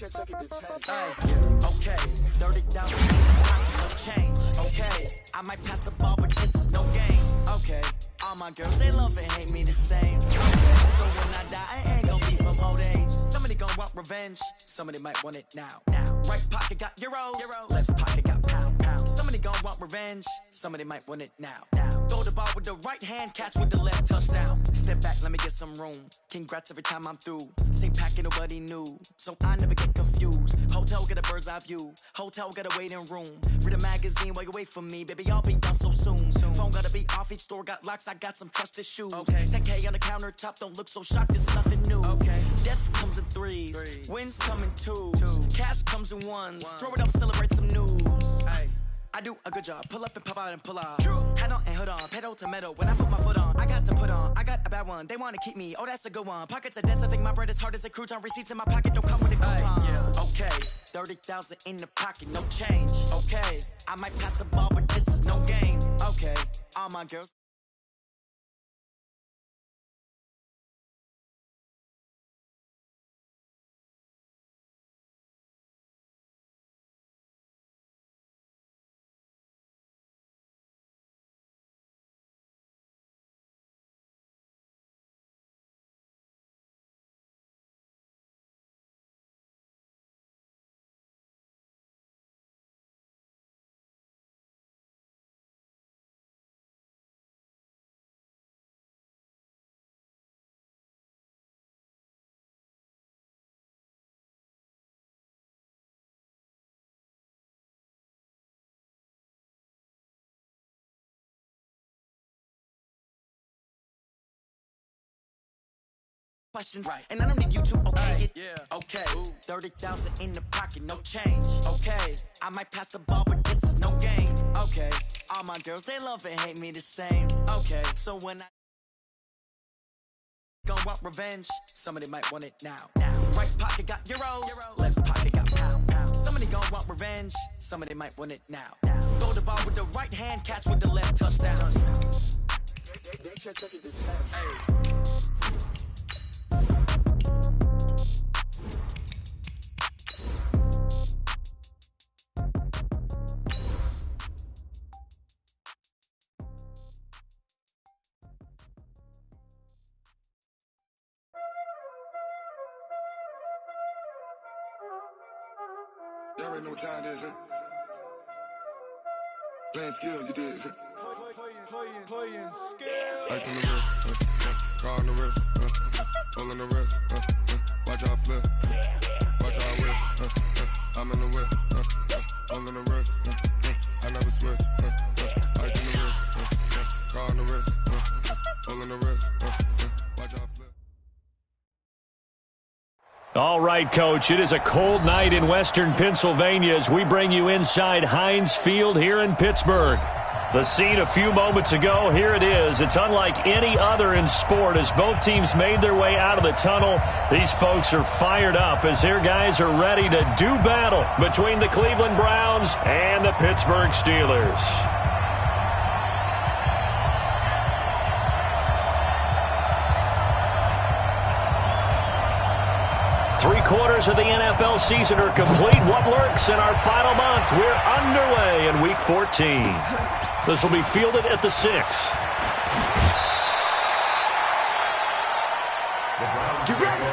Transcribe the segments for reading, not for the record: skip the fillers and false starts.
Okay, 30,000 no change. Okay, I might pass the ball, but this is no game. Okay, all my girls, they love and hate me the same. Okay, so when I die, I ain't gon' be from old age. Somebody gon' want revenge, somebody might want it now. Right pocket got euros, left pocket got pound. Somebody gon' want revenge, somebody might want it now. Throw the ball with the right hand, catch with the left, touchdown. Step back, let me get some room. Congrats every time I'm through. Same packet, nobody knew, so I never get confused. Hotel get a bird's eye view, hotel get a waiting room. Read a magazine while you wait for me, baby, I'll be down so soon. Phone gotta be off, each store got locks, I got some trusted shoes. 10K on the countertop, don't look so shocked, it's nothing new. Death comes in threes, wins come in twos, cash comes in ones. Throw it up, celebrate some news. I do a good job, pull up and pop out and pull out. Head on and hood on, pedal to metal. When I put my foot on, I got to put on. I got a bad one, they wanna keep me, oh that's a good one. Pockets are dense, I think my bread is hard as a crouton. Receipts in my pocket don't come with a coupon. Okay, 30,000 in the pocket, no change. Okay, I might pass the ball, but this is no game. Okay, all my girls. Questions, and I don't need you to okay it. Okay, 30,000 in the pocket, no change. Okay, I might pass the ball, but this is no game. Okay, all my girls, they love and hate me the same. Okay, so when I gon' want revenge, somebody might want it now. Right pocket got euros, left pocket got pound. Somebody gon' want revenge, somebody might want it now. Throw the ball with the right hand, catch with the left, touchdown. They should take it to 10. Y'all already know what time it is, huh? Playing skills, you did, huh? Playing skills. Ice on the wrist, car on the wrist, hole on the wrist, watch out flip, watch out whip, I'm in the whip, hole on the wrist, I never switch, ice on the wrist, car on the wrist, hole on the wrist, watch out flip. All right, Coach, it is a cold night in western Pennsylvania as we bring you inside Heinz Field here in Pittsburgh. The scene a few moments ago, here it is. It's unlike any other in sport as both teams made their way out of the tunnel. These folks are fired up as their guys are ready to do battle between the Cleveland Browns and the Pittsburgh Steelers. Three-quarters of the NFL season are complete. What lurks in our final month? We're underway in Week 14. This will be fielded at the 6. Get ready.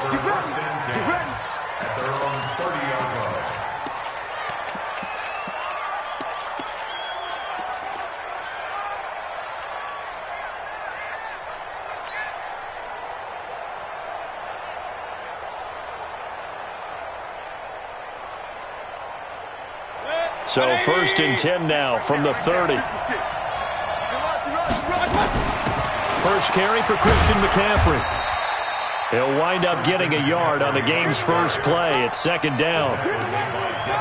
At their own 30-yard line. So 1st and 10 now from the 30. First carry for Christian McCaffrey. He'll wind up getting a yard on the game's first play. It's 2nd down.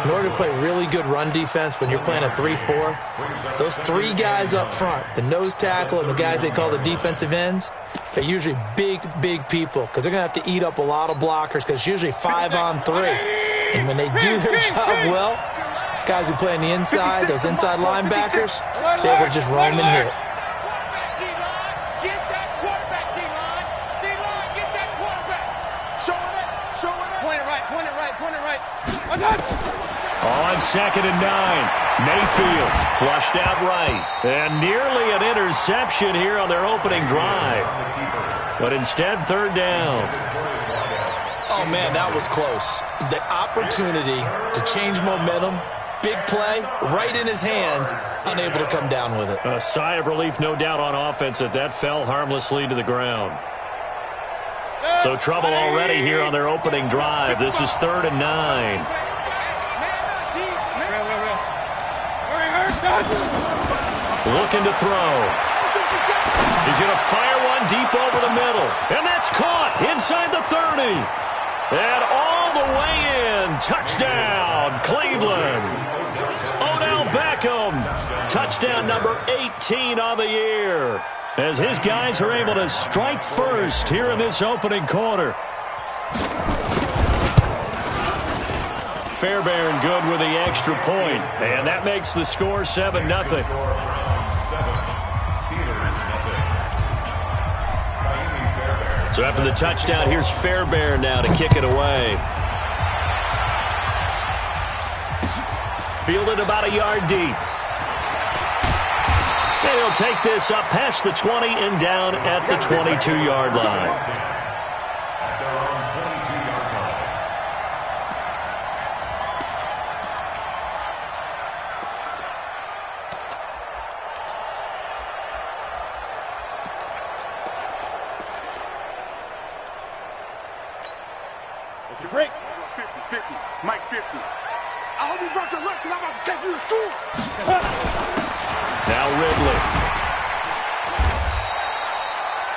In order to play really good run defense when you're playing a 3-4, those three guys up front, the nose tackle and the guys they call the defensive ends, they're usually big people because they're going to have to eat up a lot of blockers because it's usually 5-on-3. And when they do their job well, guys who play on the inside, those inside linebackers, they're able to just roam and hit. Point it right. On 2nd and 9, Mayfield flushed out right. And nearly an interception here on their opening drive. But instead, 3rd down. Oh, man, that was close. The opportunity to change momentum, big play, right in his hands, unable to come down with it. A sigh of relief, no doubt, on offense that fell harmlessly to the ground. So trouble already here on their opening drive. This is 3rd and 9. Looking to throw. He's going to fire one deep over the middle. And that's caught inside the 30. And all the way in. Touchdown, Cleveland. Odell Beckham. Touchdown number 18 on the year. As his guys are able to strike first here in this opening quarter. Fairbairn good with the extra point, and that makes the score 7-0. So after the touchdown, here's Fairbairn now to kick it away. Fielded about a yard deep. And he'll take this up past the 20 and down at the 22-yard line. Break. 50-50. Mike 50. I hope you brought your lunch because I'm about to take you to school. Now Ridley.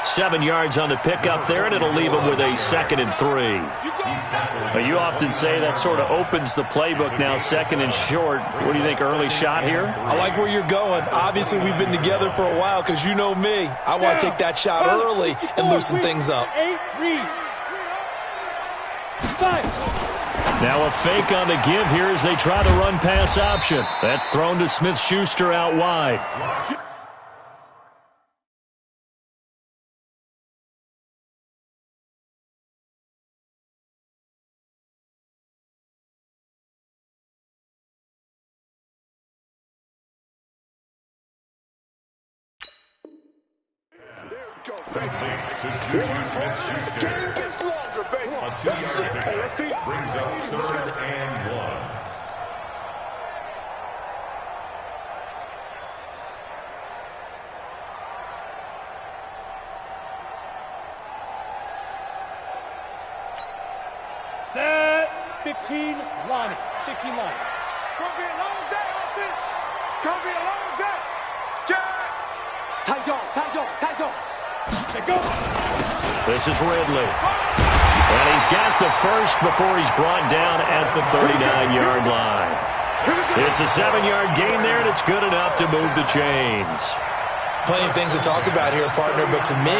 7 yards on the pickup there, and it'll leave him with a 2nd and 3. You often say that sort of opens the playbook now, 2nd and short. What do you think, early shot here? I like where you're going. Obviously, we've been together for a while because you know me. I want to take that shot early and loosen things up. Now a fake on the give here as they try the run-pass option. That's thrown to Smith-Schuster out wide. Game gets longer, baby. A 2-yard pickup brings up 3rd and 1. Set. 15 line. 15 line. It's going to be a long day, offense. It's going to be a long day. Jack. Tight dog. Tight dog. Tight dog. Go. This is Ridley. And he's got the first before he's brought down at the 39-yard line. It's a 7-yard gain there, and it's good enough to move the chains. Plenty of things to talk about here, partner, but to me,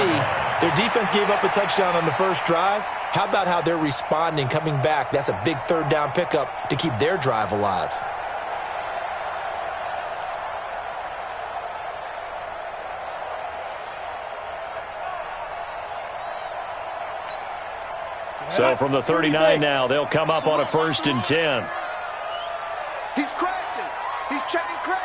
their defense gave up a touchdown on the first drive. How about how they're responding, coming back? That's a big 3rd down pickup to keep their drive alive. So from the 39 now, they'll come up on a 1st and 10. He's crashing. He's checking crash.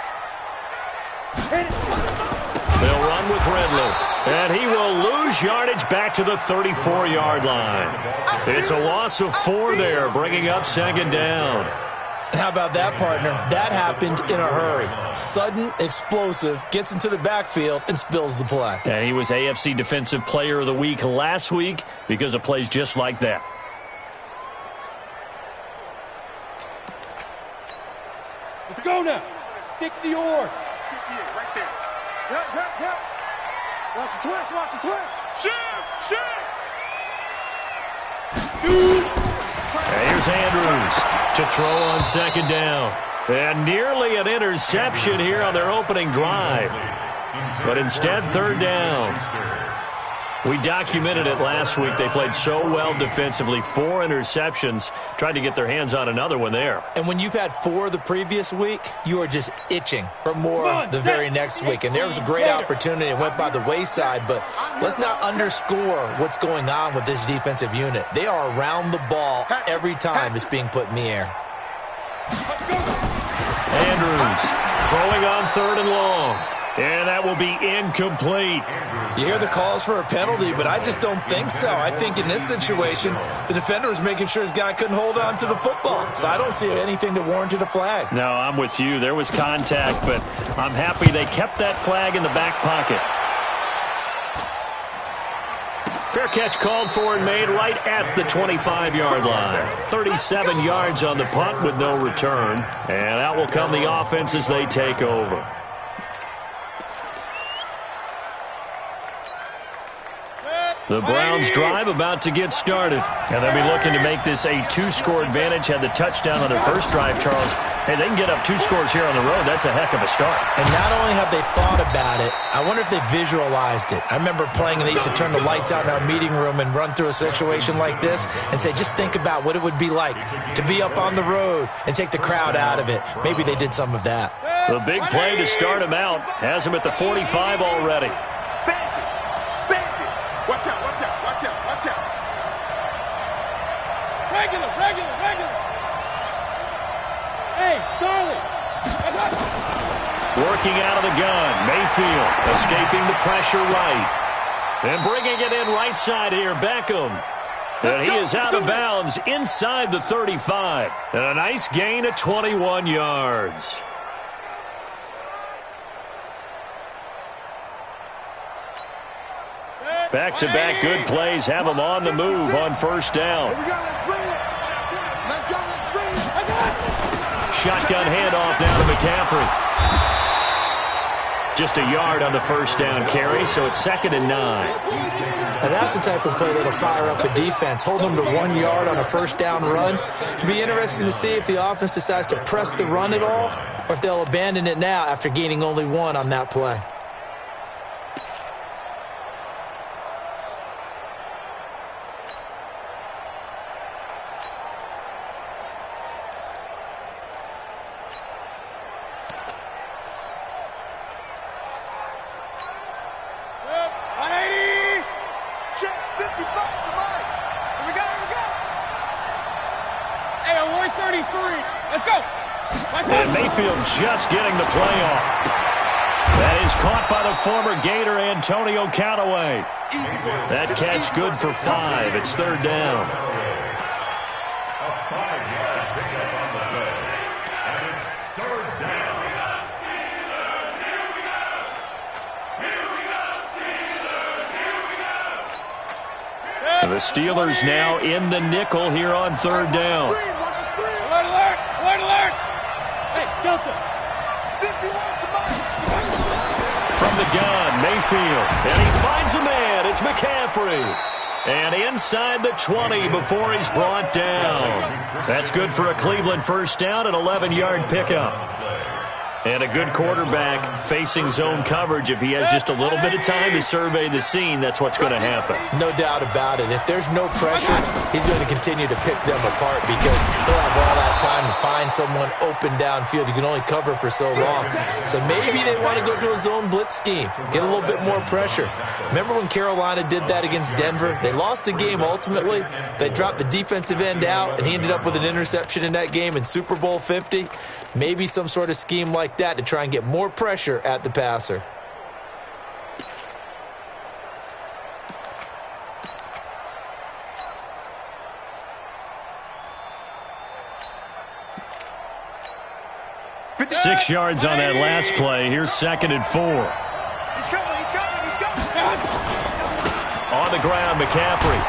They'll run with Ridley. And he will lose yardage back to the 34-yard line. It's a loss of 4 there, bringing up 2nd down. How about that, partner? That happened in a hurry. Sudden, explosive, gets into the backfield and spills the play. And he was AFC Defensive Player of the Week last week because of plays just like that. Let's go now. 60 or. 58 right there. Yep. Watch the twist. Watch the twist. Shoot. And here's Andrews to throw on 2nd down. And nearly an interception here on their opening drive. But instead, 3rd down. We documented it last week. They played so well defensively. 4 interceptions. Tried to get their hands on another one there. And when you've had 4 the previous week, you are just itching for more the very next week. And there was a great opportunity. It went by the wayside. But let's not underscore what's going on with this defensive unit. They are around the ball every time it's being put in the air. Andrews throwing on 3rd and long. And that will be incomplete. You hear the calls for a penalty, but I just don't think so. I think in this situation, the defender was making sure his guy couldn't hold on to the football. So I don't see anything that warranted a flag. No, I'm with you. There was contact, but I'm happy they kept that flag in the back pocket. Fair catch called for and made right at the 25-yard line. 37 yards on the punt with no return. And out will come the offense as they take over. The Browns drive about to get started. And they'll be looking to make this a 2-score advantage. Had the touchdown on their first drive, Charles. Hey, they can get up 2 scores here on the road. That's a heck of a start. And not only have they thought about it, I wonder if they visualized it. I remember playing and they used to turn the lights out in our meeting room and run through a situation like this and say, just think about what it would be like to be up on the road and take the crowd out of it. Maybe they did some of that. The big play to start him out has him at the 45 already. Watch out, watch out, watch out, watch out. Regular. Hey, Charlie. Working out of the gun. Mayfield escaping the pressure right. And bringing it in right side here, Beckham. And he is out of bounds inside the 35. And a nice gain of 21 yards. Back-to-back good plays have them on the move on first down. Here we go, let's bring it. Let's go, let's bring it. Shotgun handoff down to McCaffrey. Just a yard on the first down carry, so it's 2nd and 9. And that's the type of play that'll fire up the defense. Hold them to 1 yard on a first down run. It'll be interesting to see if the offense decides to press the run at all or if they'll abandon it now after gaining only 1 on that play. And Mayfield just getting the play off. That is caught by the former Gator Antonio Callaway. That catch good for 5. It's 3rd down. And the Steelers now in the nickel here on 3rd down. Alert! Hey, Delta. From the gun, Mayfield. And he finds a man. It's McCaffrey. And inside the 20 before he's brought down. That's good for a Cleveland first down, an 11-yard pickup. And a good quarterback facing zone coverage. If he has just a little bit of time to survey the scene, that's what's going to happen. No doubt about it. If there's no pressure, he's going to continue to pick them apart because he'll have all that time to find someone open downfield. You can only cover for so long. So maybe they want to go to a zone blitz scheme, get a little bit more pressure. Remember when Carolina did that against Denver? They lost the game ultimately. They dropped the defensive end out, and he ended up with an interception in that game in Super Bowl 50. Maybe some sort of scheme like that to try and get more pressure at the passer. Six yards on that last play. Here's 2nd and 4. He's coming. On the ground, McCaffrey.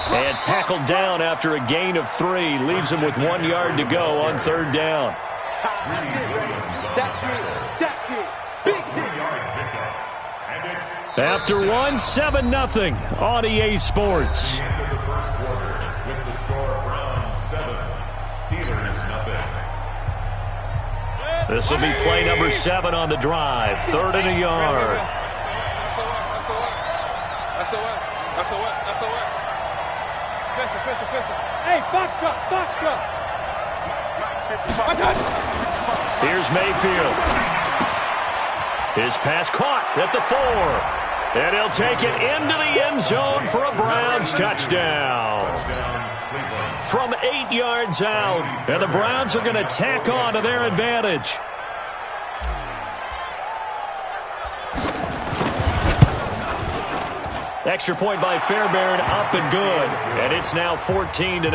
And tackled down after a gain of 3. Leaves him with 1 yard to go on 3rd down. That's it. Big hit. After 1, 7-0 on EA Sports. This will be play number 7 on the drive. 3rd and a yard. Hey, Foxtrot. Here's Mayfield. His pass caught at the 4. And he'll take it into the end zone for a Browns touchdown. from 8 yards out. And the Browns are going to tack on to their advantage. Extra point by Fairbairn, up and good. And it's now 14-0.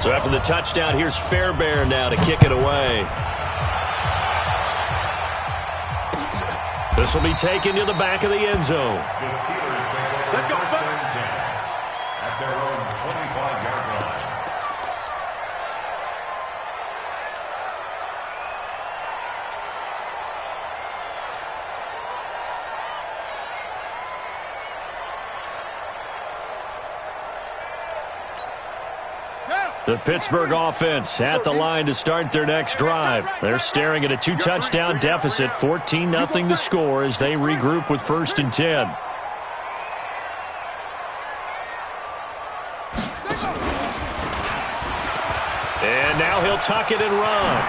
So after the touchdown, here's Fairbairn now to kick it away. This will be taken to the back of the end zone. Let's go, at their own 25-yard line. The Pittsburgh offense at the line to start their next drive. They're staring at a 2-touchdown deficit, 14-0 to score as they regroup with 1st and 10. And now he'll tuck it and run.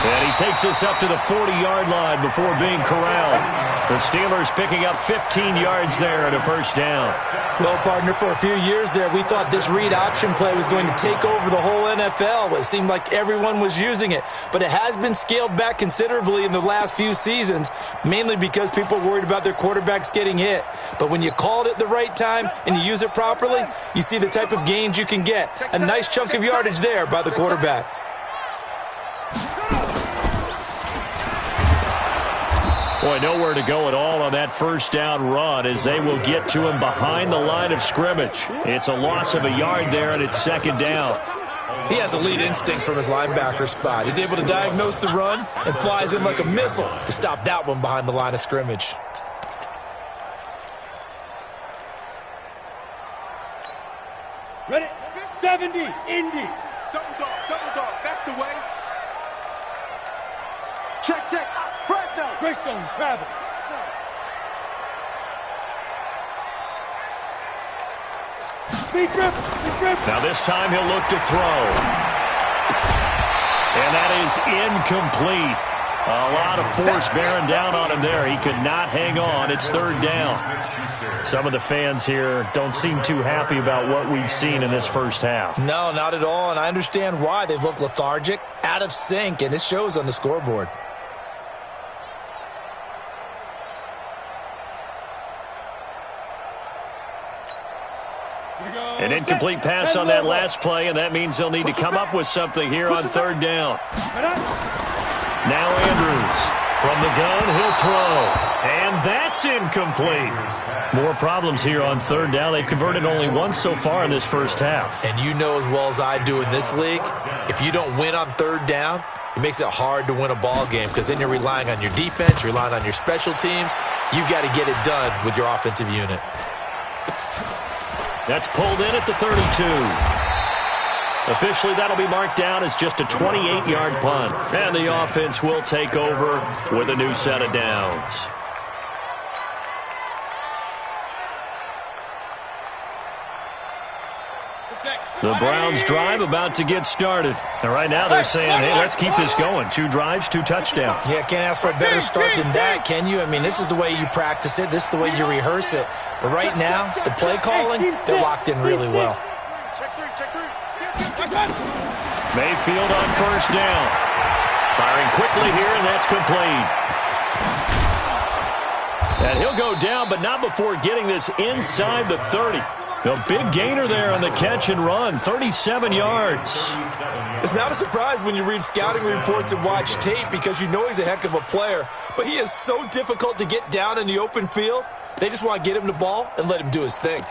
And he takes us up to the 40-yard line before being corralled. The Steelers picking up 15 yards there and a 1st down. Well, partner, for a few years there, we thought this read option play was going to take over the whole NFL. It seemed like everyone was using it. But it has been scaled back considerably in the last few seasons, mainly because people are worried about their quarterbacks getting hit. But when you call it at the right time and you use it properly, you see the type of gains you can get. A nice chunk of yardage there by the quarterback. Boy, nowhere to go at all on that 1st down run as they will get to him behind the line of scrimmage. It's a loss of a yard there, and it's 2nd down. He has elite instincts from his linebacker spot. He's able to diagnose the run and flies in like a missile to stop that one behind the line of scrimmage. Ready? 70, Indy. Double dog, that's the way. Check. Greystone, travel. Speed grip. Now this time he'll look to throw. And that is incomplete. A lot of force bearing down on him there. He could not hang on. It's 3rd down. Some of the fans here don't seem too happy about what we've seen in this 1st half. No, not at all, and I understand why. They've looked lethargic, out of sync, and it shows on the scoreboard. An incomplete pass on that last play, and that means they'll need to come up with something here on 3rd down. Now Andrews. From the gun, he'll throw. And that's incomplete. More problems here on 3rd down. They've converted only once so far in this 1st half. And you know as well as I do in this league, if you don't win on 3rd down, it makes it hard to win a ball game because then you're relying on your defense, you're relying on your special teams. You've got to get it done with your offensive unit. That's pulled in at the 32. Officially, that'll be marked down as just a 28-yard punt. And the offense will take over with a new set of downs. The Browns drive about to get started. And right now they're saying, hey, let's keep this going. 2 drives, 2 touchdowns. Yeah, can't ask for a better start than that, can you? I mean, this is the way you practice it. This is the way you rehearse it. But right now, the play calling, they're locked in really well. Mayfield on 1st down. Firing quickly here, and that's complete. And he'll go down, but not before getting this inside the 30. A big gainer there on the catch and run, 37 yards. It's not a surprise when you read scouting reports and watch tape because you know he's a heck of a player. But he is so difficult to get down in the open field. They just want to get him the ball and let him do his thing.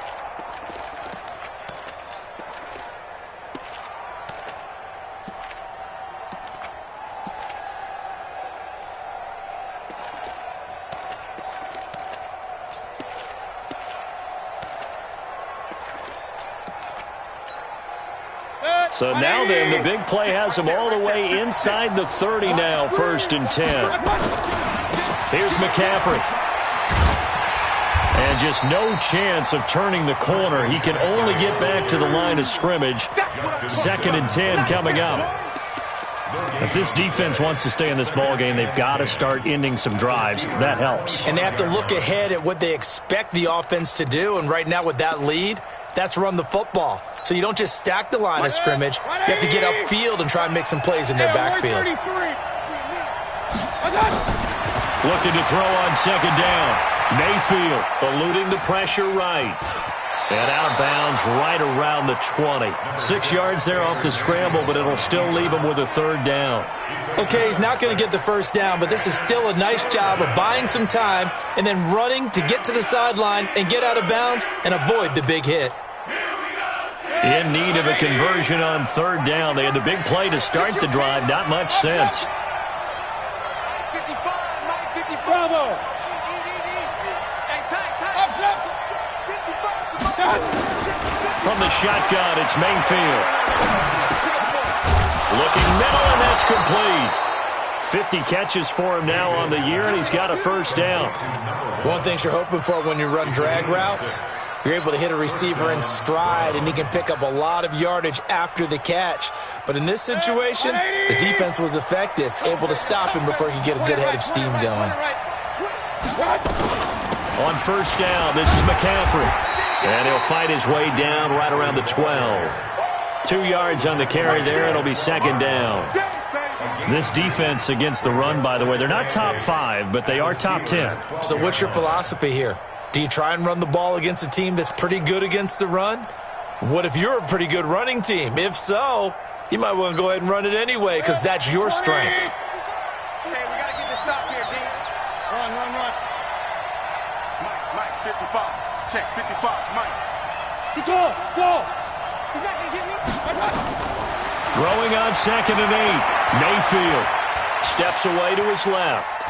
So now then, the big play has him all the way inside the 30 now, 1st and 10. Here's McCaffrey. And just no chance of turning the corner. He can only get back to the line of scrimmage. 2nd and 10 coming up. If this defense wants to stay in this ball game, they've got to start ending some drives. That helps. And they have to look ahead at what they expect the offense to do. And right now with that lead, that's run the football. So you don't just stack the line of scrimmage. You have to get upfield and try and make some plays in their backfield. Looking to throw on second down. Mayfield eluding the pressure right. And out of bounds right around the 20. 6 yards there off the scramble, but it'll still leave him with a third down. Okay, he's not going to get the first down, but this is still a nice job of buying some time and then running to get to the sideline and get out of bounds and avoid the big hit. In need of a conversion on third down. They had the big play to start the drive. Not much sense. Bravo! From the shotgun, it's Mayfield. Looking middle, and that's complete. 50 catches for him now on the year, and he's got a first down. One thing you're hoping for when you run drag routes, you're able to hit a receiver in stride, and he can pick up a lot of yardage after the catch. But in this situation, the defense was effective, able to stop him before he could get a good head of steam going. On first down, this is McCaffrey. And he'll fight his way down right around the 12. 2 yards on the carry there. It'll be second down. This defense against the run, by the way, they're not top 5, but they are top 10. So what's your philosophy here? Do you try and run the ball against a team that's pretty good against the run? What if you're a pretty good running team? If so, you might want to go ahead and run it anyway because that's your strength. Hey, we got to get this stop here, D. Run. Mike, 55. Check, 55, Mike. Go! He's not going to get me. Throwing on second and 8. Mayfield steps away to his left.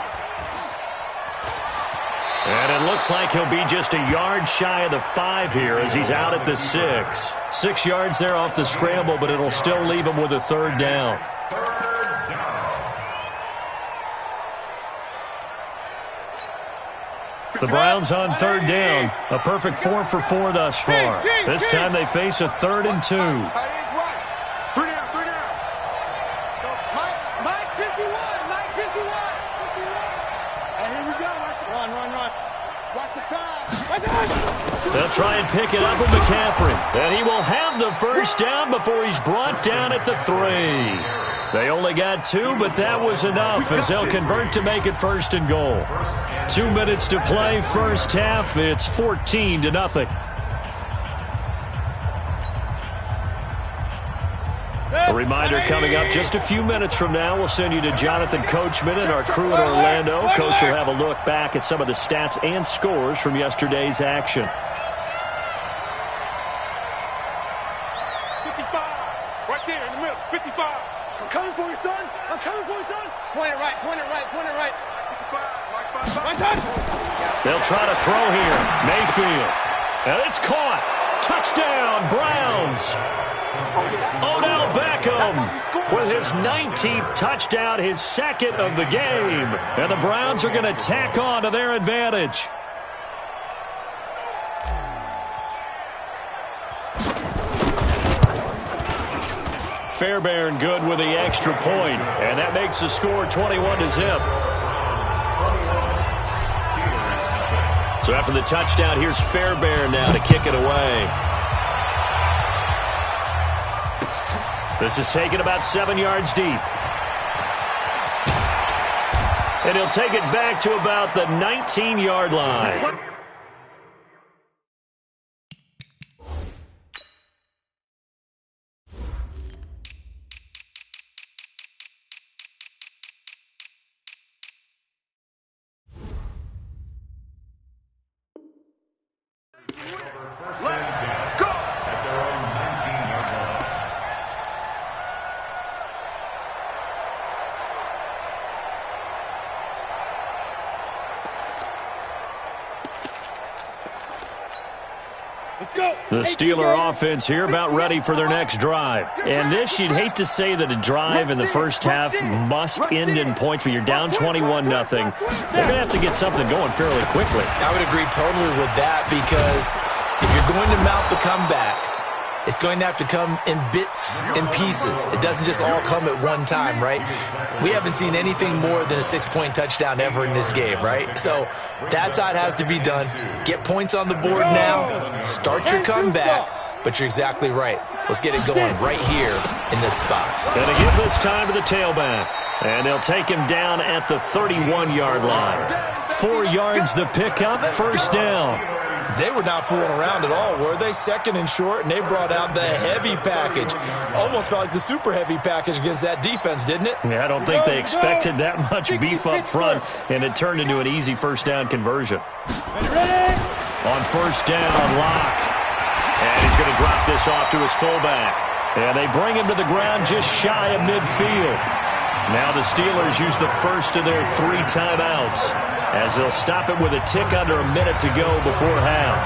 And it looks like he'll be just a yard shy of the 5 here as he's out at the 6. 6 yards there off the scramble, but it'll still leave him with a third down. The Browns on third down. A perfect 4 for 4 thus far. This time they face a 3rd and 2. Tight end's right. 3 down. So Mike 51. And here we go. Run. Watch the pass. They'll try and pick it up with McCaffrey. And he will have the first down before he's brought down at the 3. They only got 2, but that was enough as they'll convert to make it 1st and goal. 2 minutes to play, first half. It's 14-0. A reminder coming up just a few minutes from now. We'll send you to Jonathan Coachman and our crew in Orlando. Coach will have a look back at some of the stats and scores from yesterday's action. 55. Right there in the middle. 55. I'm coming for you, son. Point it right. 55. They'll try to throw here. Mayfield. And it's caught. Touchdown, Browns. Odell Beckham with his 19th touchdown, his 2nd of the game. And the Browns are going to tack on to their advantage. Fairbairn good with the extra point, and that makes the score 21-0. So after the touchdown, here's Fairbairn now to kick it away. This is taken about 7 yards deep. And he'll take it back to about the 19-yard line. The Steeler offense here about ready for their next drive. And this, you'd hate to say that a drive in the first half must end in points, but you're down 21-0. They're going to have to get something going fairly quickly. I would agree totally with that because if you're going to mount the comeback, it's going to have to come in bits and pieces. It doesn't just all come at one time, right? We haven't seen anything more than a 6-point touchdown ever in this game, right? So that's how it has to be done. Get points on the board now. Start your comeback. But you're exactly right. Let's get it going right here in this spot. Going to give this time to the tailback. And they'll take him down at the 31-yard line. 4 yards the pickup, first down. They were not fooling around at all, were they? Second and short, and they brought out the heavy package. Almost felt like the super heavy package against that defense, didn't it? Yeah, I don't think they expected that much beef up front, and it turned into an easy first down conversion. On first down, Locke. And he's going to drop this off to his fullback. And they bring him to the ground just shy of midfield. Now the Steelers use the first of their 3 timeouts as they'll stop it with a tick under a minute to go before half.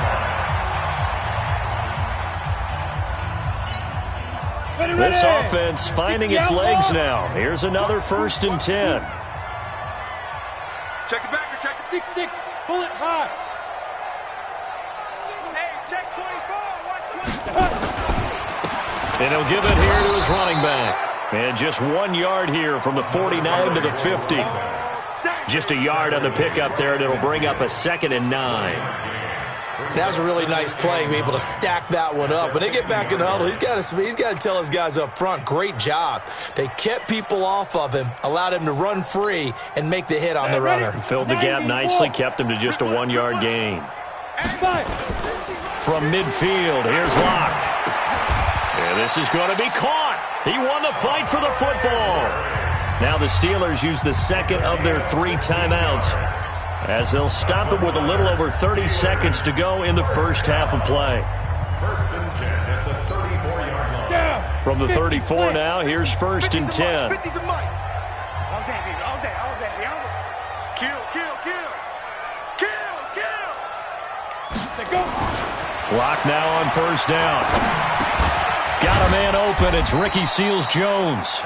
This offense finding its legs now. Here's another 1st and 10. Check it back or check it. 6-6. Pull it high. Hey, check 24. Watch 24. And he'll give it here to his running back. And just 1 yard here from the 49 to the 50. Just a yard on the pickup there, and it'll bring up a 2nd and 9. That was a really nice play, be able to stack that one up. When they get back in the huddle, he's got to tell his guys up front, great job. They kept people off of him, allowed him to run free, and make the hit on the runner. Filled the gap nicely, kept him to just a 1 yard gain. From midfield, here's Locke. And this is going to be caught. He won the fight for the football. Now the Steelers use the second of their 3 timeouts as they'll stop it with a little over 30 seconds to go in the first half of play. 1st and 10 at the 34-yard line. From the 34 now, here's 1st and 10. 50 the mic. All day, baby. All day, all day. Kill, kill, kill. Kill, kill. Say go. Lock now on first down. Got a man open. It's Ricky Seals-Jones.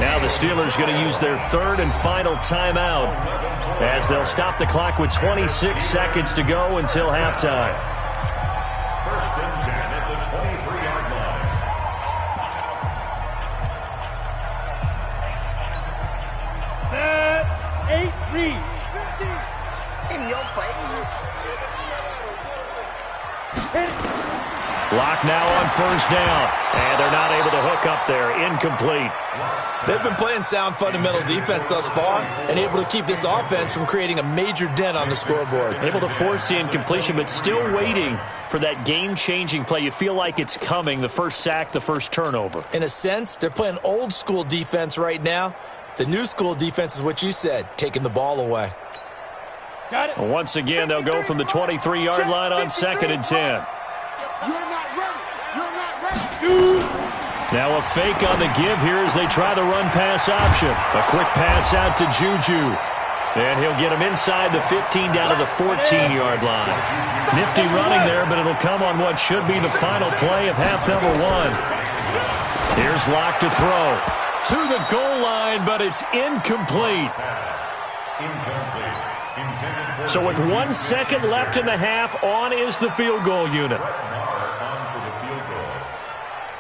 Now the Steelers going to use their 3rd and final timeout as they'll stop the clock with 26 seconds to go until halftime. 1st and 10 at the 23-yard Set. line. 8, read. In your face. Hit it. Lock now on first down, and they're not able to hook up there. Incomplete. They've been playing sound fundamental defense thus far and able to keep this offense from creating a major dent on the scoreboard. Able to force the incompletion, but still waiting for that game-changing play. You feel like it's coming, the first sack, the first turnover. In a sense, they're playing old school defense right now. The new school defense is what you said, taking the ball away. Got it. Once again, they'll go from the 23-yard line on 2nd and 10. You're not ready. You're not ready. Now a fake on the give here as they try the run-pass option. A quick pass out to Juju. And he'll get him inside the 15 down to the 14-yard line. Nifty running there, but it'll come on what should be the final play of half number 1. Here's Locke to throw. To the goal line, but it's incomplete. So with 1 second left in the half, on is the field goal unit.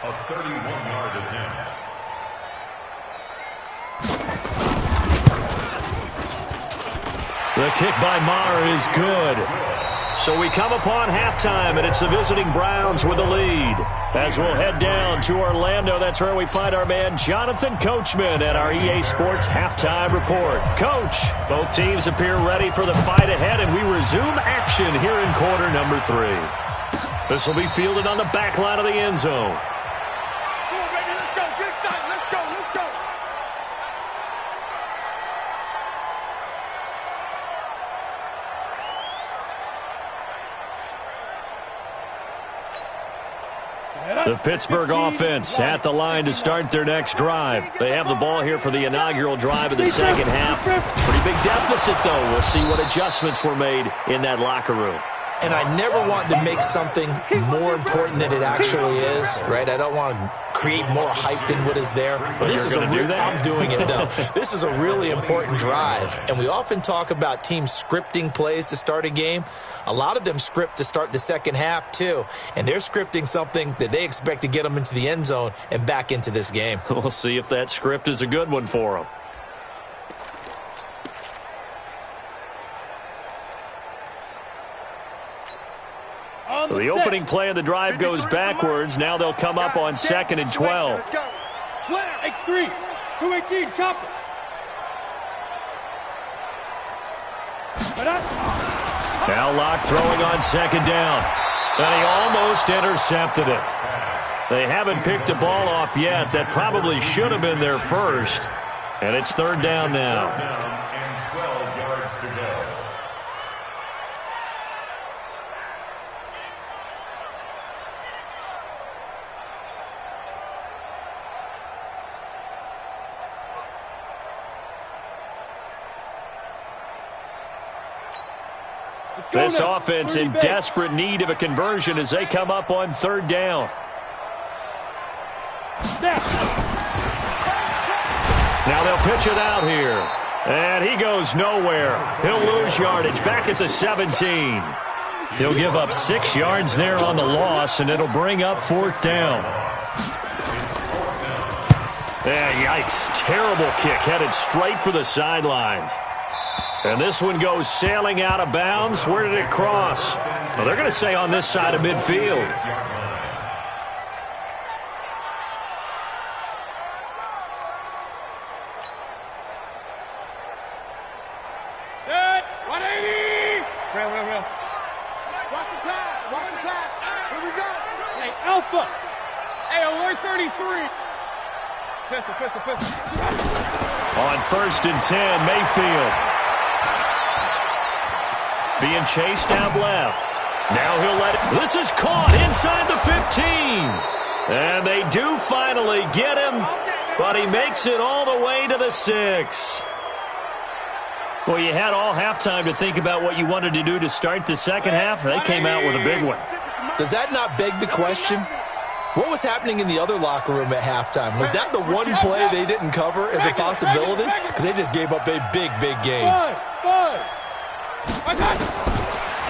A 31-yard attempt. The kick by Maher is good. So we come upon halftime, and it's the visiting Browns with the lead. As we'll head down to Orlando, that's where we find our man Jonathan Coachman at our EA Sports Halftime Report. Coach, both teams appear ready for the fight ahead, and we resume action here in quarter number 3. This will be fielded on the back line of the end zone. The Pittsburgh offense at the line to start their next drive. They have the ball here for the inaugural drive of the second half. Pretty big deficit, though. We'll see what adjustments were made in that locker room. And I never want to make something more important than it actually is, right? I don't want to create more hype than what is there. But this is I'm doing it, though. This is a really important drive. And we often talk about teams scripting plays to start a game. a lot of them script to start the second half too, and they're scripting something that they expect to get them into the end zone and back into this game. We'll see if that script is a good one for them. So the opening play of the drive goes backwards. Now they'll come up on 2nd and 12. Let's go. Slam. X3. 218. Chopper. Now Locke throwing on 2nd down. And he almost intercepted it. They haven't picked a ball off yet. That probably should have been their first. And it's 3rd down now. And 12 yards to go. This offense in desperate need of a conversion as they come up on 3rd down. Now they'll pitch it out here. And he goes nowhere. He'll lose yardage back at the 17. He'll give up 6 yards there on the loss, and it'll bring up 4th down. Yikes. Terrible kick headed straight for the sidelines. And this one goes sailing out of bounds. Where did it cross? Well, they're going to say on this side of midfield. Set. 180. Real. Watch the pass. Watch the pass. Here we go. Hey, Alpha. Hey, alert 33. Pistol. On 1st and 10, Mayfield. Being chased out left. Now he'll let it. This is caught inside the 15. And they do finally get him, but he makes it all the way to the 6. Well, you had all halftime to think about what you wanted to do to start the second half. They came out with a big one. Does that not beg the question? What was happening in the other locker room at halftime? Was that the one play they didn't cover as a possibility? Because they just gave up a big game. Five.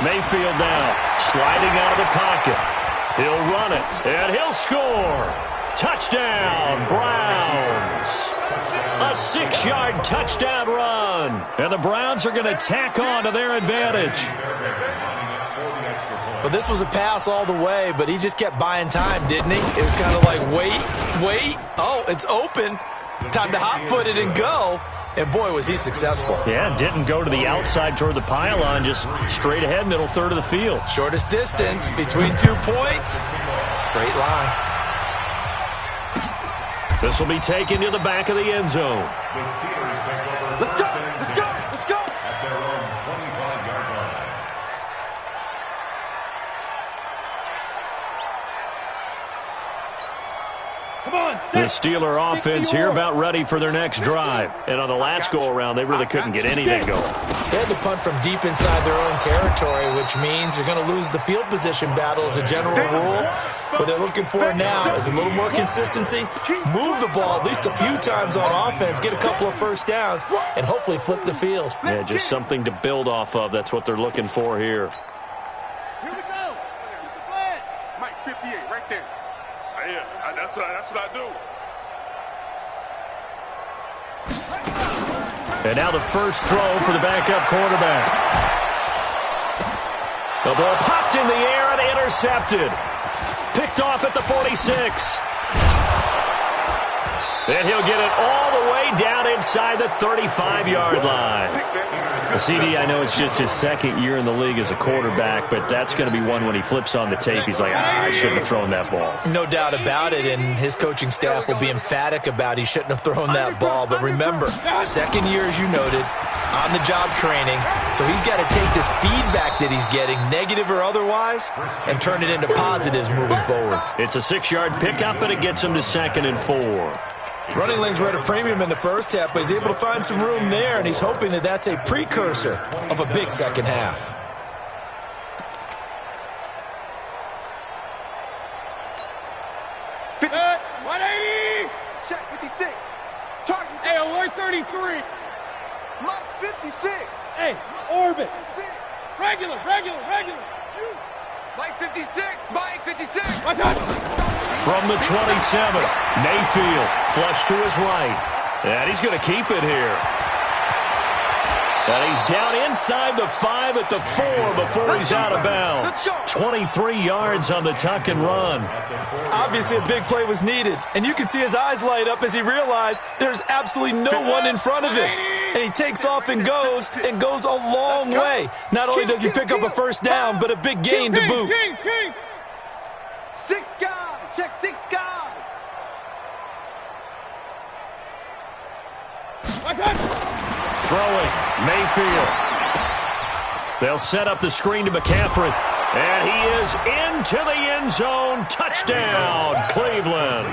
Mayfield now sliding out of the pocket. He'll run it, and he'll score. Touchdown, Browns. A 6-yard touchdown run. And the Browns are going to tack on to their advantage. Well, this was a pass all the way, but he just kept buying time, didn't he? It was kind of like, wait. Oh, it's open. Time to hot-foot it and go. And, boy, was he successful. Yeah, didn't go to the outside toward the pylon, just straight ahead, middle third of the field. Shortest distance between 2 points. Straight line. This will be taken to the back of the end zone. The Steelers take over. Let's go. At their own 25-yard line. Come on, The Steeler offense here about ready for their next drive. And on the last go-around, they really couldn't get anything going. They had to punt from deep inside their own territory, which means you're going to lose the field position battle as a general rule. What they're looking for now is a little more consistency, move the ball at least a few times on offense, get a couple of first downs, and hopefully flip the field. Yeah, just something to build off of. That's what they're looking for here. Here we go. Get the flag. Mike 58 right there. Yeah, that's what I do. And now the first throw for the backup quarterback. The ball popped in the air and intercepted. Picked off at the 46. And he'll get it all the way down inside the 35-yard line. CD, I know it's just his second year in the league as a quarterback, but that's going to be one when he flips on the tape. He's like, I shouldn't have thrown that ball. No doubt about it, and his coaching staff will be emphatic about he shouldn't have thrown that ball. But remember, second year, as you noted, on-the-job training, so he's got to take this feedback that he's getting, negative or otherwise, and turn it into positives moving forward. It's a 6-yard pickup, and it gets him to 2nd and 4. Running lanes were at a premium in the first half, but he's able to find some room there, and he's hoping that that's a precursor of a big second half. Set. 180. Check 56. Target. Hey, alert 33. Mike 56. Hey, orbit. 6. Regular. Mike 56. Mike 56. From the 27, Mayfield flush to his right. And he's going to keep it here. And he's down inside the 5 at the 4 before he's out of bounds. 23 yards on the tuck and run. Obviously, a big play was needed, and you can see his eyes light up as he realized there's absolutely no one in front of him. And he takes off and goes a long way. Not only does he pick up a first down, but a big gain to boot. King. 6 guy. Check 6 guy. Throwing, Mayfield. They'll set up the screen to McCaffrey. And he is into the end zone. Touchdown, Cleveland.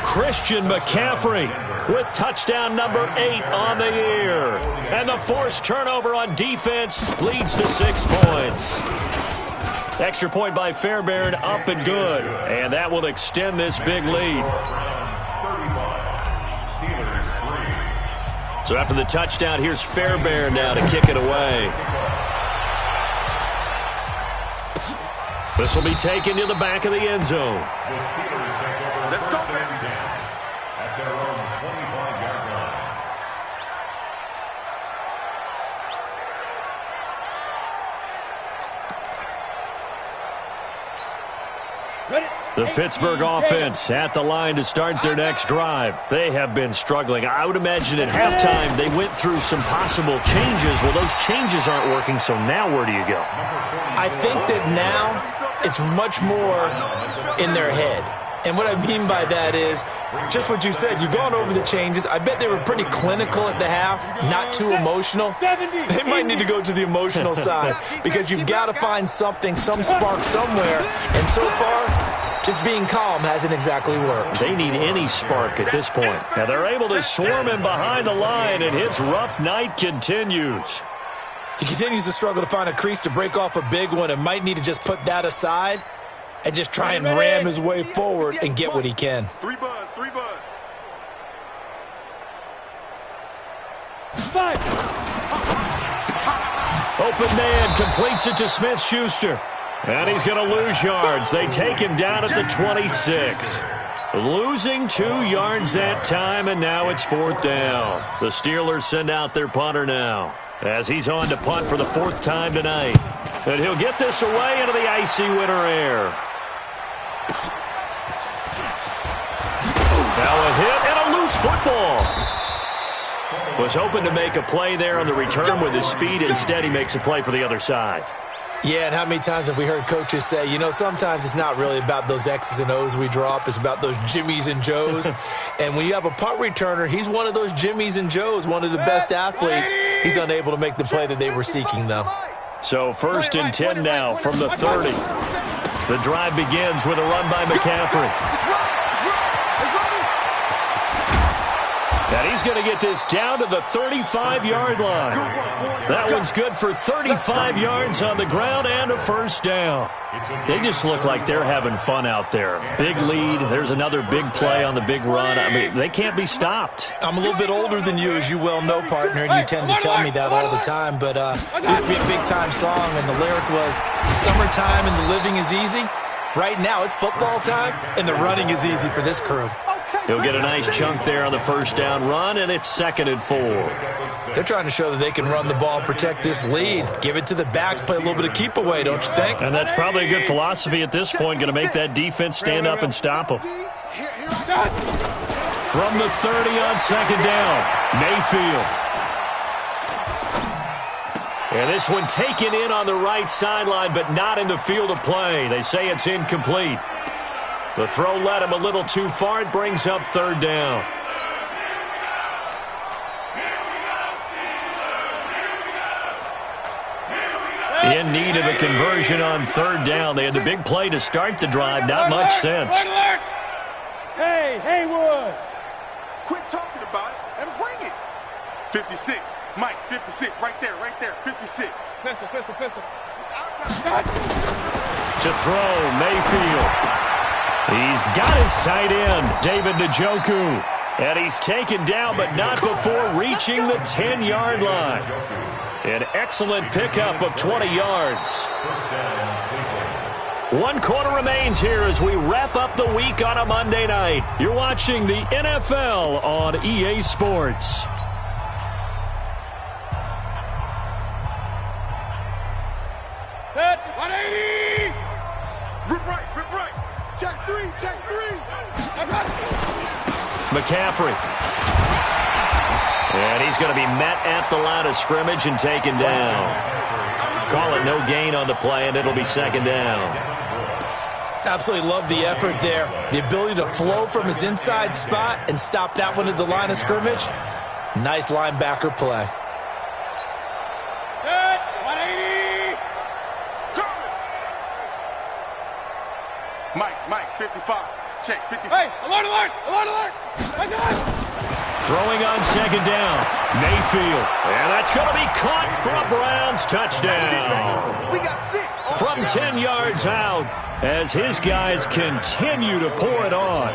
Christian McCaffrey with touchdown number 8 on the year. And the forced turnover on defense leads to 6 points. Extra point by Fairbairn, up and good. And that will extend this big lead. So after the touchdown, here's Fairbairn now to kick it away. This will be taken to the back of the end zone. Let's go, baby. At their own 25-yard line. The Pittsburgh offense at the line to start their next drive. They have been struggling. I would imagine at halftime they went through some possible changes. Well, those changes aren't working, so now where do you go? I think that now it's much more in their head. And what I mean by that is just what you said. You've gone over the changes. I bet they were pretty clinical at the half, not too emotional. They might need to go to the emotional side because you've got to find something, some spark somewhere. And so far, just being calm hasn't exactly worked. They need any spark at this point. Now they're able to swarm him behind the line, and his rough night continues. He continues to struggle to find a crease to break off a big one and might need to just put that aside and just try and ram his way forward and get what he can. 3 buzz. 5. Open man completes it to Smith-Schuster. And he's going to lose yards. They take him down at the 26. Losing 2 yards that time, and now it's 4th down. The Steelers send out their punter now as he's on to punt for the 4th time tonight. And he'll get this away into the icy winter air. Now a hit and a loose football. Was hoping to make a play there on the return with his speed. Instead, he makes a play for the other side. Yeah, and how many times have we heard coaches say, you know, sometimes it's not really about those X's and O's we drop. It's about those Jimmies and Joes. And when you have a punt returner, he's one of those Jimmies and Joes, one of the best athletes. He's unable to make the play that they were seeking, though. So 1st and 10 now from the 30. The drive begins with a run by McCaffrey. And he's going to get this down to the 35-yard line. That one's good for 35 yards on the ground and a 1st down. They just look like they're having fun out there. Big lead. There's another big play on the big run. I mean, they can't be stopped. I'm a little bit older than you, as you well know, partner, and you tend to tell me that all the time. But it used to be a big-time song, and the lyric was, summertime and the living is easy. Right now, it's football time, and the running is easy for this crew. He'll get a nice chunk there on the 1st down run, and it's 2nd and 4. They're trying to show that they can run the ball, protect this lead, give it to the backs, play a little bit of keep away, don't you think? And that's probably a good philosophy at this point, going to make that defense stand up and stop them. From the 30 on 2nd down, Mayfield. And this one taken in on the right sideline, but not in the field of play. They say it's incomplete. The throw led him a little too far. It brings up 3rd down. In need of a conversion on 3rd down. They had the big play to start the drive. Not much sense. Hey, Haywood. Quit talking about it and bring it. 56. Mike, 56. Right there. 56. Pistol. It's our time. To throw, Mayfield. He's got his tight end, David Njoku. And he's taken down, but not before reaching the 10-yard line. An excellent pickup of 20 yards. 1 quarter remains here as we wrap up the week on a Monday night. You're watching the NFL on EA Sports. Hit 180. Rip right. Check three. I got it. McCaffrey. And he's going to be met at the line of scrimmage and taken down. Call it no gain on the play, and it'll be second down. Absolutely love the effort there. The ability to flow from his inside spot and stop that one at the line of scrimmage. Nice linebacker play. Hit 180. Mike, 55. Check, 55. Hey, alert. I got it. Throwing on second down. Mayfield. And that's going to be caught for a Browns touchdown. We got 6. From 10 yards out as his guys continue to pour it on.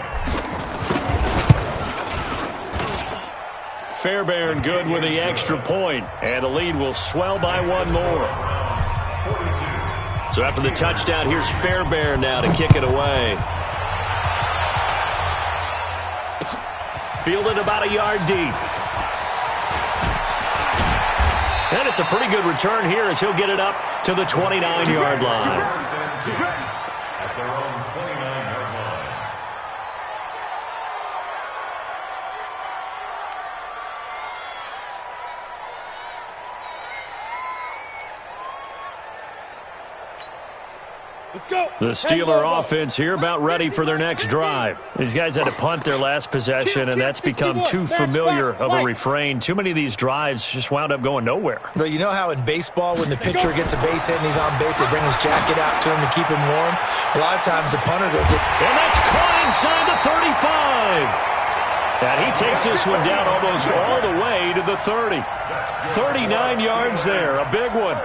Fairbairn good with the extra point, and the lead will swell by 1 more. So after the touchdown, here's Fairbairn now to kick it away. Fielded about a yard deep. And it's a pretty good return here as he'll get it up to the 29-yard line. At their own 29-yard line. Let's go. The Steeler offense here about ready for their next drive. These guys had to punt their last possession, and that's become too familiar of a refrain. Too many of these drives just wound up going nowhere. But you know how in baseball, when the pitcher gets a base hit and he's on base, they bring his jacket out to him to keep him warm? A lot of times the punter goes, and that's caught inside the 35. And he takes this one down almost all the way to the 30. 39 yards there, a big one.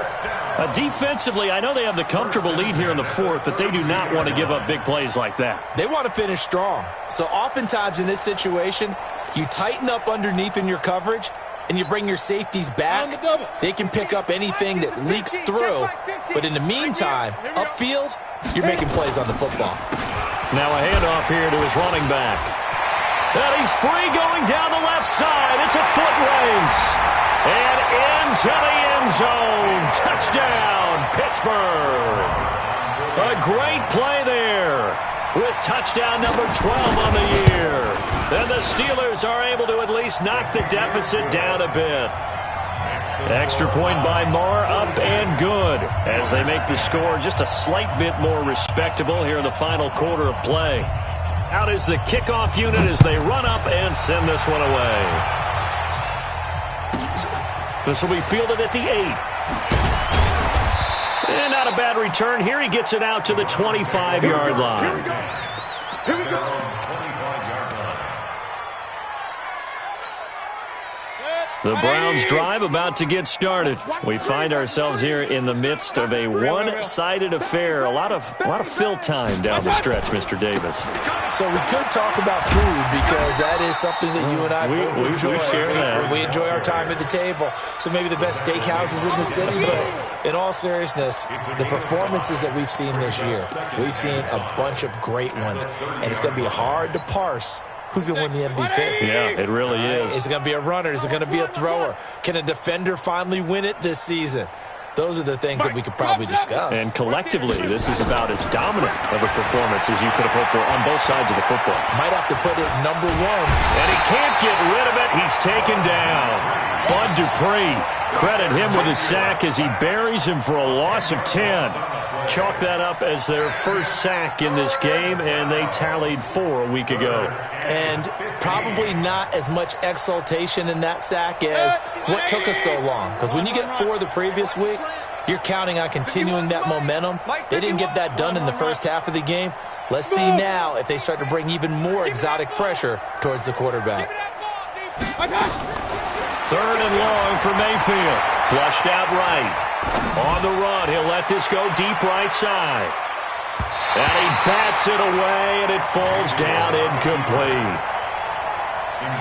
Defensively, I know they have the comfortable lead here in the 4th, but they do not want to give up big plays like that. They want to finish strong. So oftentimes in this situation, you tighten up underneath in your coverage, and you bring your safeties back. They can pick up anything that leaks through. But in the meantime, upfield, you're making plays on the football. Now a handoff here to his running back. And he's free going down the left side. It's a foot race. And into the end zone. Touchdown, Pittsburgh. A great play there with touchdown number 12 on the year. And the Steelers are able to at least knock the deficit down a bit. Extra point by Marr, up and good as they make the score just a slight bit more respectable here in the final quarter of play. Out is the kickoff unit as they run up and send this one away. This will be fielded at the 8. And not a bad return here. He gets it out to the 25-yard line. Here we go. The Browns drive about to get started. We find ourselves here in the midst of a one-sided affair. A lot of fill time down the stretch, Mr. Davis. So we could talk about food because that is something that you and I both enjoy. We share that. We enjoy our time at the table. So maybe the best steakhouses in the city, but in all seriousness, the performances that we've seen this year, we've seen a bunch of great ones, and it's going to be hard to parse who's going to win the MVP. Yeah, it really is. Is it going to be a runner? Is it going to be a thrower? Can a defender finally win it this season? Those are the things that we could probably discuss. And collectively, this is about as dominant of a performance as you could have hoped for on both sides of the football. Might have to put it number 1. And he can't get rid of it. He's taken down. Bud Dupree, credit him with a sack as he buries him for a loss of 10. Chalk that up as their first sack in this game, and they tallied 4 a week ago. And probably not as much exultation in that sack as what took us so long. Because when you get 4 the previous week, you're counting on continuing that momentum. They didn't get that done in the first half of the game. Let's see now if they start to bring even more exotic pressure towards the quarterback. 3rd and long for Mayfield. Flushed out right. On the run, he'll let this go deep right side. And he bats it away, and it falls down incomplete.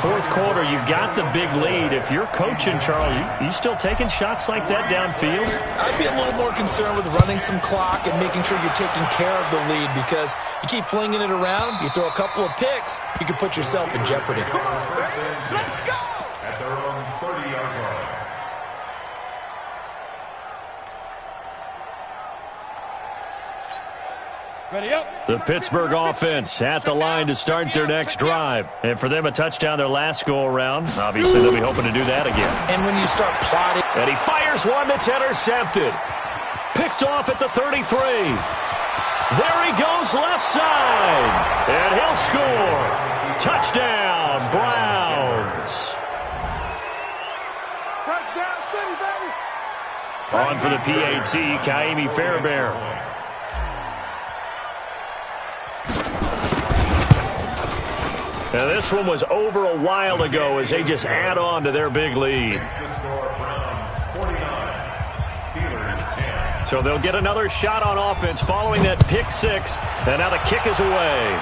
Fourth quarter, you've got the big lead. If you're coaching, Charles, you still taking shots like that downfield? I'd be a little more concerned with running some clock and making sure you're taking care of the lead, because you keep flinging it around, you throw a couple of picks, you can put yourself in jeopardy. Let's go! At their own 30-yard line. Ready up. The Pittsburgh offense at the line to start their next drive. And for them, a touchdown their last go-around. Obviously, they'll be hoping to do that again. And when you start plotting... And he fires one that's intercepted. Picked off at the 33. There he goes left side. And he'll score. Touchdown, Browns. Touchdown City, baby! On for the PAT, Kaimi Fairbairn. Now, this one was over a while ago as they just add on to their big lead. So they'll get another shot on offense following that pick six. And now the kick is away.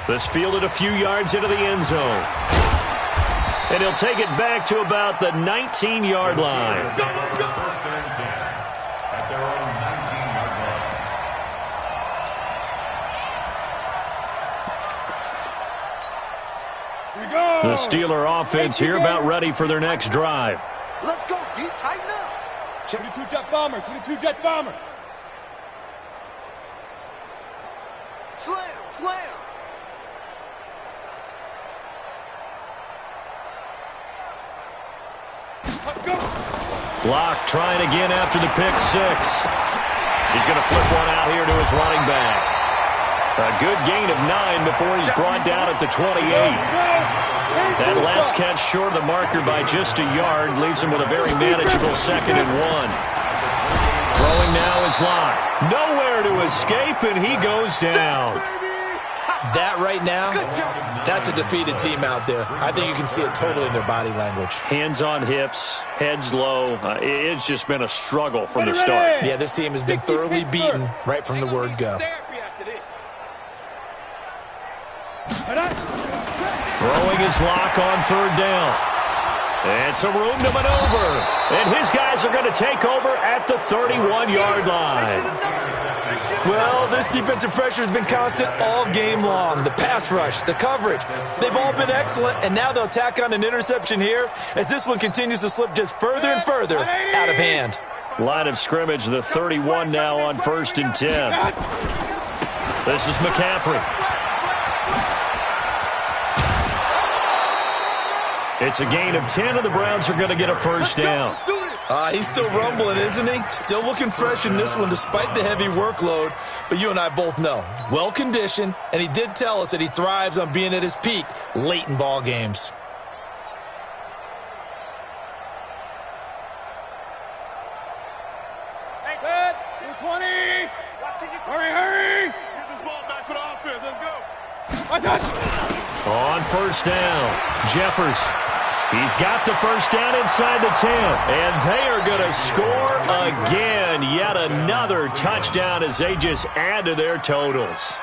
This fielded a few yards into the end zone. And he'll take it back to about the 19-yard line. First and 10 at their own 19-yard line. The Steeler offense here about ready for their next drive. Let's go, D. Tighten up. 22 jet bomber. 22 jet bomber. Slam, slam. Let's go. Block trying again after the pick six. He's going to flip one out here to his running back. A good gain of 9 before he's brought down at the 28. That last catch short of the marker by just a yard leaves him with a very manageable 2nd and 1. Throwing now is Locke. Nowhere to escape, and he goes down. That right now, that's a defeated team out there. I think you can see it totally in their body language. Hands on hips, heads low. It's just been a struggle from the start. Yeah, this team has been thoroughly beaten right from the word go. Throwing his Lock on 3rd down. And some room to maneuver. And his guys are going to take over at the 31-yard line. Well, this defensive pressure has been constant all game long. The pass rush, the coverage, they've all been excellent, and now they'll tack on an interception here as this one continues to slip just further and further out of hand. Line of scrimmage, the 31 now on 1st and 10. This is McCaffrey. It's a gain of 10, and the Browns are going to get a first down. He's still rumbling, isn't he? Still looking fresh in this one despite the heavy workload. But you and I both know, well-conditioned, and he did tell us that he thrives on being at his peak late in ball games. Hey, good. 220. Hurry. Get this ball back for the offense. Let's go. Watch out. On 1st down, Jeffers. He's got the first down inside the 10. And they are going to score again. Yet another touchdown as they just add to their totals.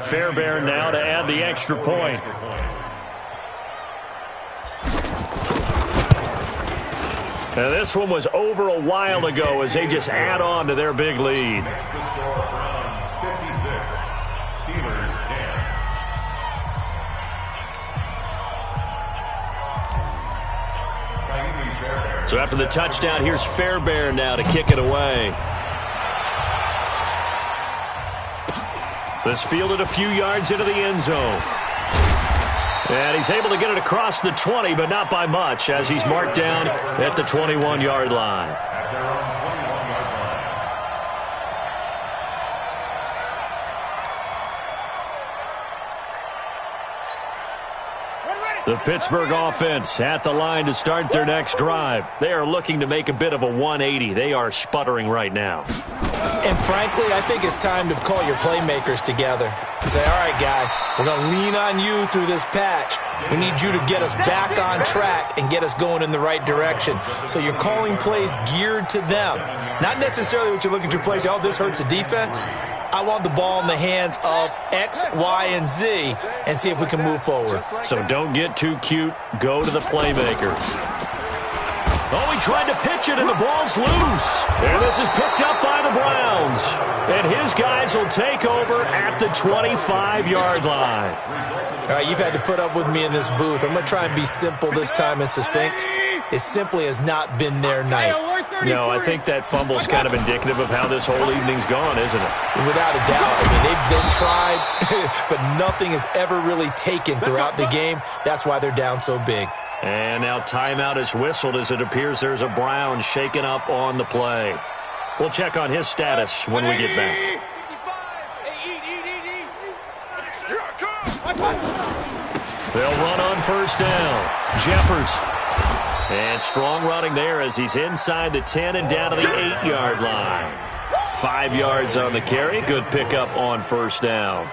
Fairbairn now to add the extra point. Now, this one was over a while ago as they just add on to their big lead. Next to score, Browns 56, Steelers 10. So after the touchdown, here's Fairbairn now to kick it away. This fielded a few yards into the end zone. And he's able to get it across the 20, but not by much, as he's marked down at the 21-yard line. At their own 21-yard line. The Pittsburgh offense at the line to start their next drive. They are looking to make a bit of a 180. They are sputtering right now. And frankly, I think it's time to call your playmakers together. Say, all right, guys, we're going to lean on you through this patch. We need you to get us back on track and get us going in the right direction. So you're calling plays geared to them. Not necessarily what you look at your plays, oh, this hurts the defense. I want the ball in the hands of X, Y, and Z and see if we can move forward. So don't get too cute. Go to the playmakers. Oh, he tried to pitch it, and the ball's loose. And this is picked up by the Browns. And his guys will take over at the 25-yard line. All right, you've had to put up with me in this booth. I'm going to try and be simple this time and succinct. It simply has not been their night. No, I think that fumble's kind of indicative of how this whole evening's gone, isn't it? Without a doubt. I mean, they've tried, but nothing is ever really taken throughout the game. That's why they're down so big. And now timeout is whistled as it appears there's a Brown shaken up on the play. We'll check on his status when we get back. They'll run on first down. Jeffers. And strong running there as he's inside the 10 and down to the 8-yard line. 5 yards on the carry. Good pickup on first down.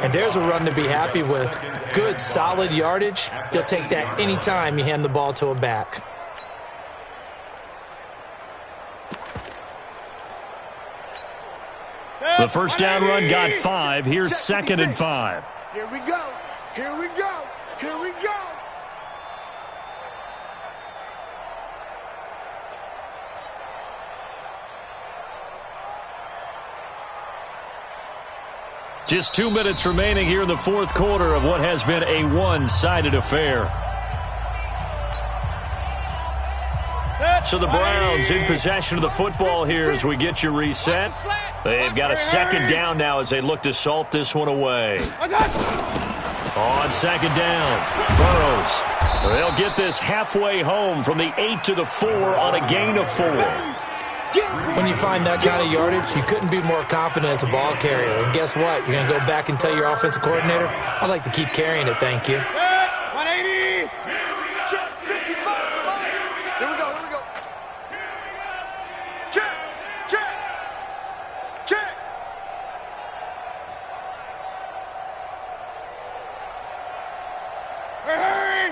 And there's a run to be happy with. Good, solid yardage. You'll take that any time you hand the ball to a back. The first down run got 5. Here's 2nd and 5. Here we go. Here we go. Here we go. Just 2 minutes remaining here in the fourth quarter of what has been a one-sided affair. So the Browns in possession of the football here as we get you reset. They've got a second down now as they look to salt this one away. On second down, Burrows. They'll get this halfway home from the 8 to the 4 on a gain of 4. When you find that kind of yardage, you couldn't be more confident as a ball carrier. And guess what? You're going to go back and tell your offensive coordinator, I'd like to keep carrying it, thank you. 180. Check, 55. Here we go, here we go. Check, check, check. Hurry!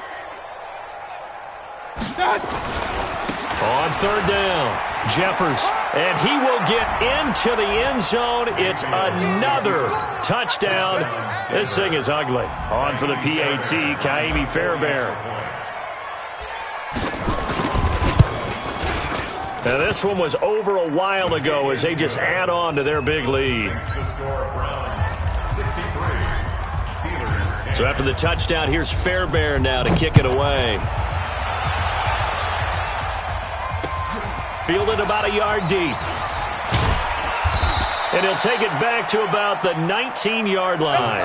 On third down, Jeffers, and he will get into the end zone. It's another touchdown. This thing is ugly. On for the PAT, Kaimi Fairbairn. Now this one was over a while ago as they just add on to their big lead. So after the touchdown, here's Fairbairn now to kick it away. Fielded about a yard deep. And he'll take it back to about the 19-yard line.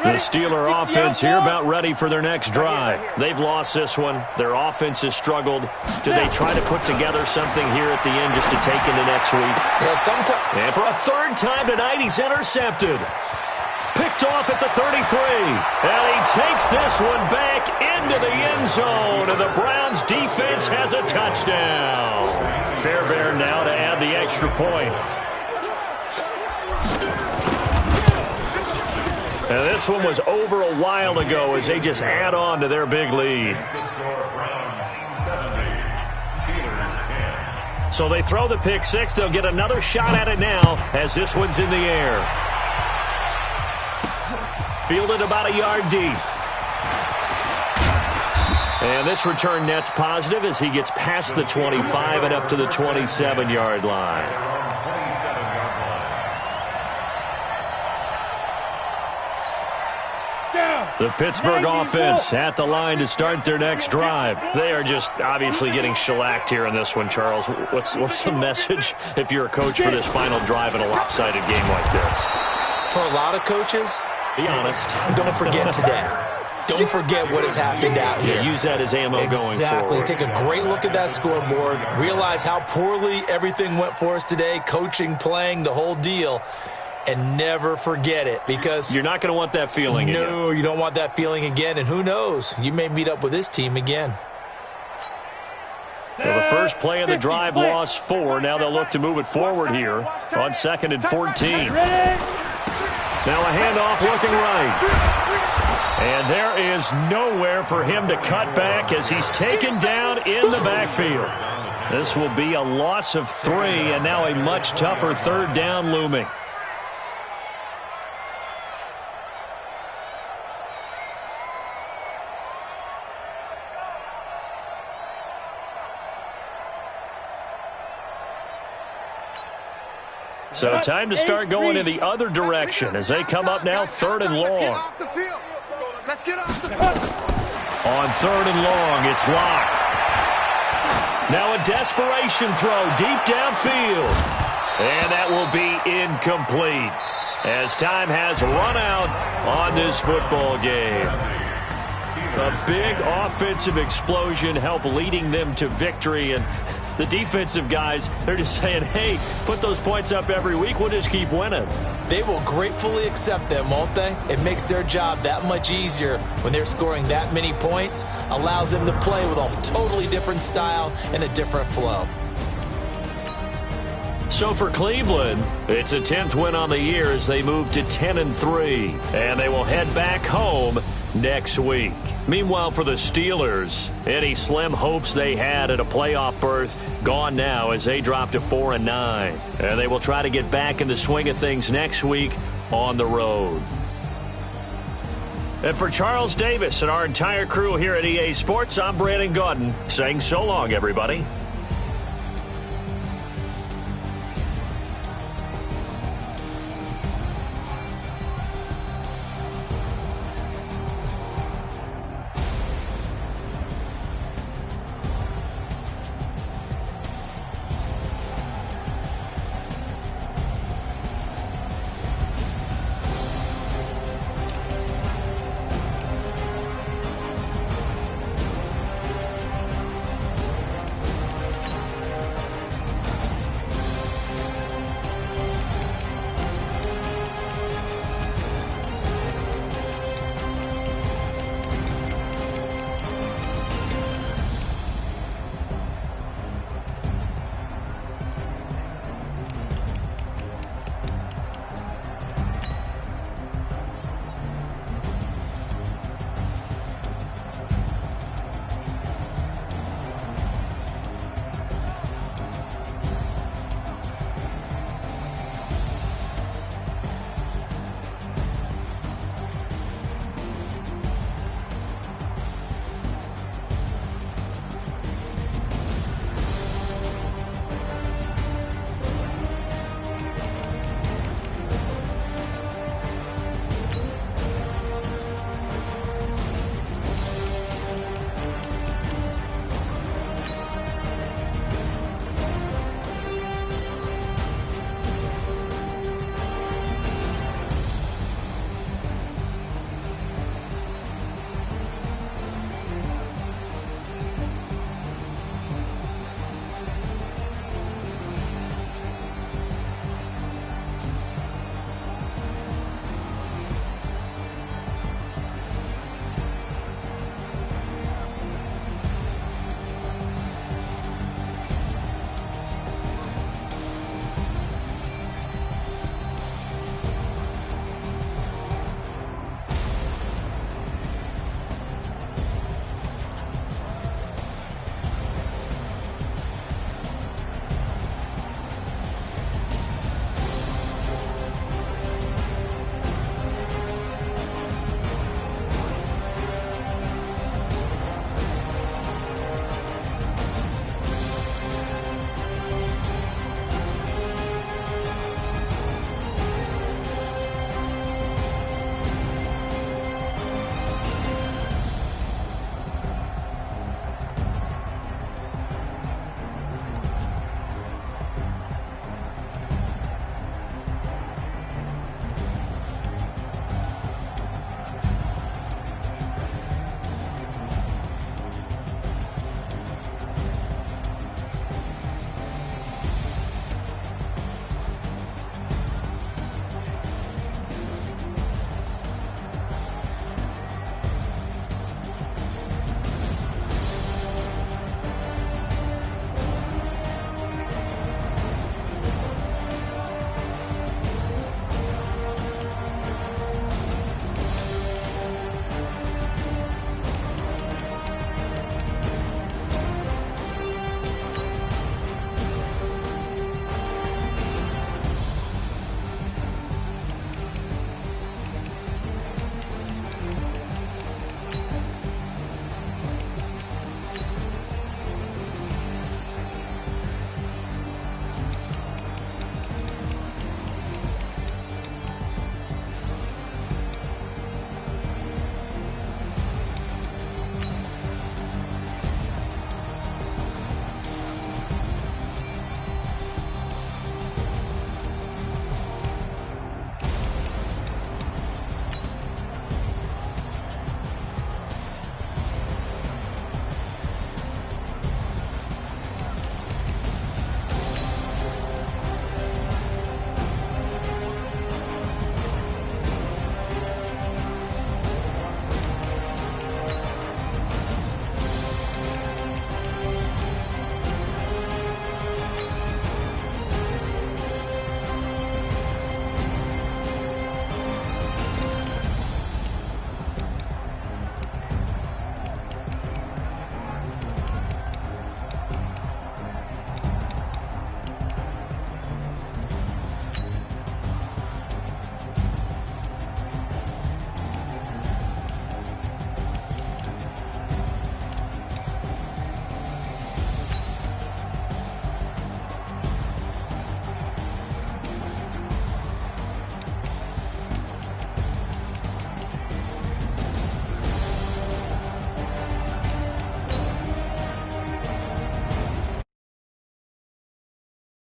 The Steeler offense here about ready for their next drive. They've lost this one. Their offense has struggled. Do they try to put together something here at the end just to take into next week? Yeah, sometimes. And for a third time tonight, he's intercepted. Picked off at the 33. And he takes this one back into the end zone. And the Browns defense has a touchdown. Fairbairn now to add the extra point. And this one was over a while ago as they just add on to their big lead. So they throw the pick six. They'll get another shot at it now as this one's in the air. Fielded about a yard deep. And this return net's positive as he gets past the 25 and up to the 27-yard line. The Pittsburgh offense at the line to start their next drive. They are just obviously getting shellacked here in this one, Charles. What's the message if you're a coach for this final drive in a lopsided game like this? For a lot of coaches, be honest. Don't forget today. Don't forget what has happened out here. Yeah, use that as ammo going forward. Exactly. Take a great look at that scoreboard. Realize how poorly everything went for us today. Coaching, playing, the whole deal. And never forget it, because you're not going to want that feeling again. No, you don't want that feeling again. And who knows? You may meet up with this team again. Well, the first play of the drive lost 4. Now they'll look to move it forward here on 2nd and 14. Now a handoff looking right. And there is nowhere for him to cut back as he's taken down in the backfield. This will be a loss of 3, and now a much tougher 3rd down looming. So time to start going in the other direction as they come up now 3rd and long. Let's get off the field. On 3rd and long, it's Locke. Now a desperation throw deep downfield. And that will be incomplete as time has run out on this football game. A big offensive explosion helped leading them to victory, and the defensive guys, they're just saying, hey, put those points up every week, we'll just keep winning. They will gratefully accept them, won't they? It makes their job that much easier when they're scoring that many points, allows them to play with a totally different style and a different flow. So for Cleveland, it's a 10th win on the year as they move to 10-3, and they will head back home next week. Meanwhile, for the Steelers, any slim hopes they had at a playoff berth gone now as they drop to 4-9. And they will try to get back in the swing of things next week on the road. And for Charles Davis and our entire crew here at EA Sports, I'm Brandon Gaudin saying so long, everybody.